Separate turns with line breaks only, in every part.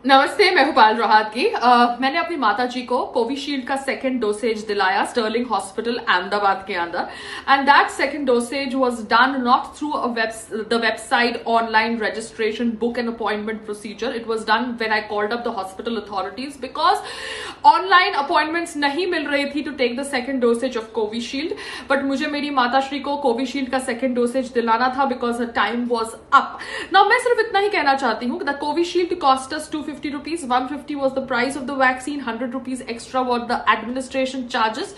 नमस्ते, मैं हूं पायल रोहात की। मैंने अपनी माता जी को कोविशील्ड का सेकेंड डोसेज दिलाया स्टर्लिंग हॉस्पिटल अहमदाबाद के अंदर, and that second dosage was done not through the website online registration book and appointment procedure. It was done when I called up the hospital authorities because online appointments नहीं मिल रही थी to take the second dosage of Covishield. But मुझे मेरी माता श्री को Covishield का second dosage दिलाना था because the time was up. Now मैं सिर्फ इतना ही कहना चाहती हूँ the Covishield cost us 250 rupees. 150 was the price of the vaccine. 100 rupees extra were the administration charges.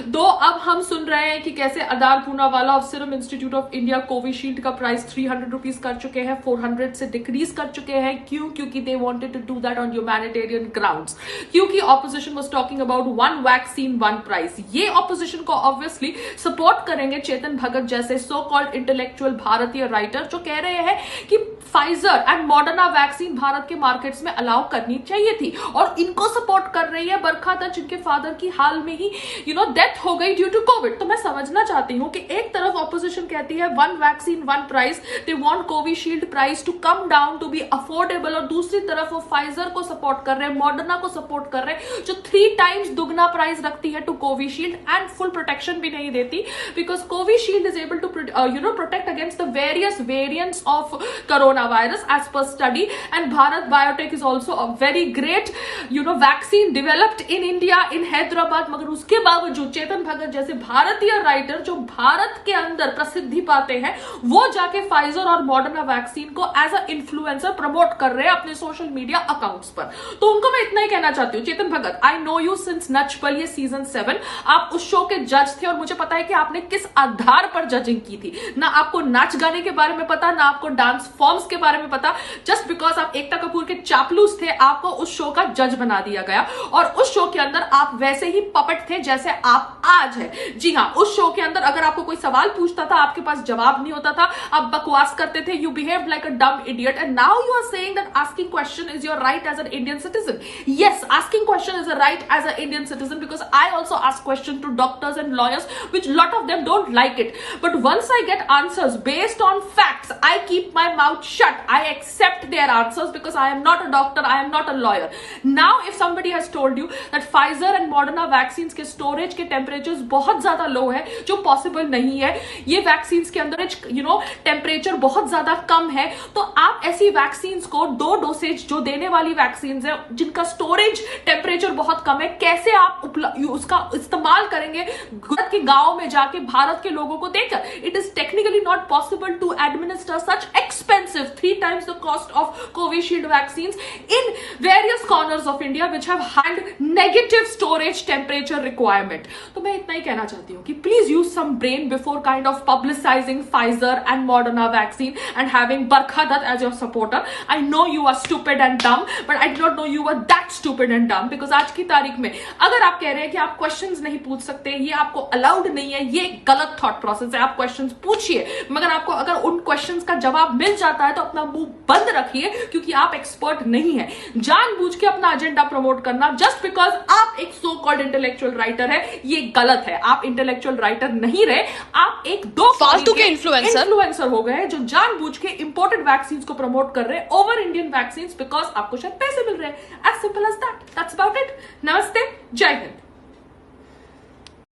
दो अब हम सुन रहे हैं कि कैसे Adar Poonawalla of serum institute of India Covishield का प्राइस 300 रुपीज कर चुके हैं, 400 से डिक्रीज कर चुके हैं. क्यों? क्योंकि they wanted to do that on humanitarian grounds. क्योंकि opposition was talking about one vaccine one price. ये ऑपोजिशन को ऑब्वियसली सपोर्ट करेंगे चेतन भगत जैसे सो कॉल्ड इंटेलेक्चुअल भारतीय राइटर जो कह रहे हैं कि Pfizer and Moderna vaccine Bharat के मार्केट्स में अलाउ करनी चाहिए थी. और इनको सपोर्ट कर रही है बरखा दत्त जिनके फादर की हाल में ही डेथ हो गई ड्यू टू कोविड. तो मैं समझना चाहती हूं कि एक तरफ ऑपोजिशन कहती है one vaccine one price, they want Covishield price to come down to be affordable, और दूसरी तरफ वो फाइजर को सपोर्ट कर रहे हैं, मॉडर्ना को सपोर्ट कर रहे हैं जो 3 टाइम्स दुगना प्राइस रखती है to Covishield and full protection भी नहीं देती because Covishield is able to protect against the various variants of corona virus as per study. And Bharat Biotech is also a very great vaccine developed in India in Hyderabad. मगर उसके बावजूद चेतन भगत जैसे भारतीय writer जो भारत के अंदर प्रसिद्धि पाते हैं वो जाके फाइजर और मॉडर्ना वैक्सीन को एज अ इन्फ्लुएंसर प्रमोट कर रहे हैं अपने सोशल मीडिया अकाउंट्स पर. तो उनको मैं इतना ही कहना चाहती हूँ, Chetan Bhagat, I know you since Nach Baliye season 7. आप उस शो के जज थे और मुझे पता है कि आपने किस आधार पर जजिंग की थी. ना आपको नाच गाने के बारे में पता, ना आपको डांस फॉर्म्स के बारे में पता. जस्ट बिकॉज आप एकता कपूर के चापलूस थे आपको उस शो का जज बना दिया गया और उस शो के अंदर आप वैसे ही पपेट थे जैसे आप आज हैं. जी हाँ, उस शो के अंदर अगर आपको कोई सवाल पूछता था आपके पास जवाब नहीं होता था, आप बकवास करते थे. You behave like a dumb idiot and now you are saying that asking question is your right as an Indian citizen. Yes, asking question is a right as a Indian citizen because I also ask question to doctors and lawyers which lot of them don't like it, but once I get answers based on facts I keep my mouth shut. I accept their answers because I am not a doctor, I am not a lawyer. Now if somebody has told you that Pfizer and Moderna vaccines के storage के temperatures बहुत ज्यादा low है जो possible नहीं है, ये vaccines के अंदर temperature बहुत ज्यादा कम है, तो आप ऐसी vaccines को 2 डोसेज जो देने वाली vaccines है जिनका storage temperature बहुत कम है, कैसे आप उसका इस्तेमाल करेंगे भारत के गांव में जाके भारत के लोगों को देकर. It is technically not possible to administer such expensive 3 times the cost of Covishield vaccines in various corners of India which have had negative storage temperature requirement. तो मैं इतना ही कहना चाहती हूँ कि please use some brain before kind of publicizing Pfizer and Moderna vaccine and having Barkha Dutt as your supporter. I know you are stupid and dumb, but I did not know you were that stupid and dumb because आज की तारीख में अगर आप कह रहे हैं कि आप क्वेश्चंस नहीं पूछ सकते, ये आपको अलाउड नहीं है, ये गलत थॉट प्रोसेस है. आप क्वेश्चंस पूछिए मगर आपको अगर उन क्वेश्चंस का जवाब मिल जाता है तो अपना मुंह बंद रखिए क्योंकि आप एक्सपर्ट नहीं है. जानबूझ के अपना एजेंडा प्रमोट करना जस्ट बिकॉज आप एक सो कॉल्ड इंटेलेक्चुअल राइटर है, ये गलत है. आप इंटेलेक्चुअल राइटर नहीं रहे, आप एक दो
फालतू के इन्फ्लुएंसर
हो गए जो जानबूझ के इंपोर्टेड वैक्सीन को प्रमोट कर रहे हैं ओवर इंडियन वैक्सीन बिकॉज आपको शायद पैसे मिल रहे हैं. As simple as that. That's about it. नमस्ते, जय हिंद.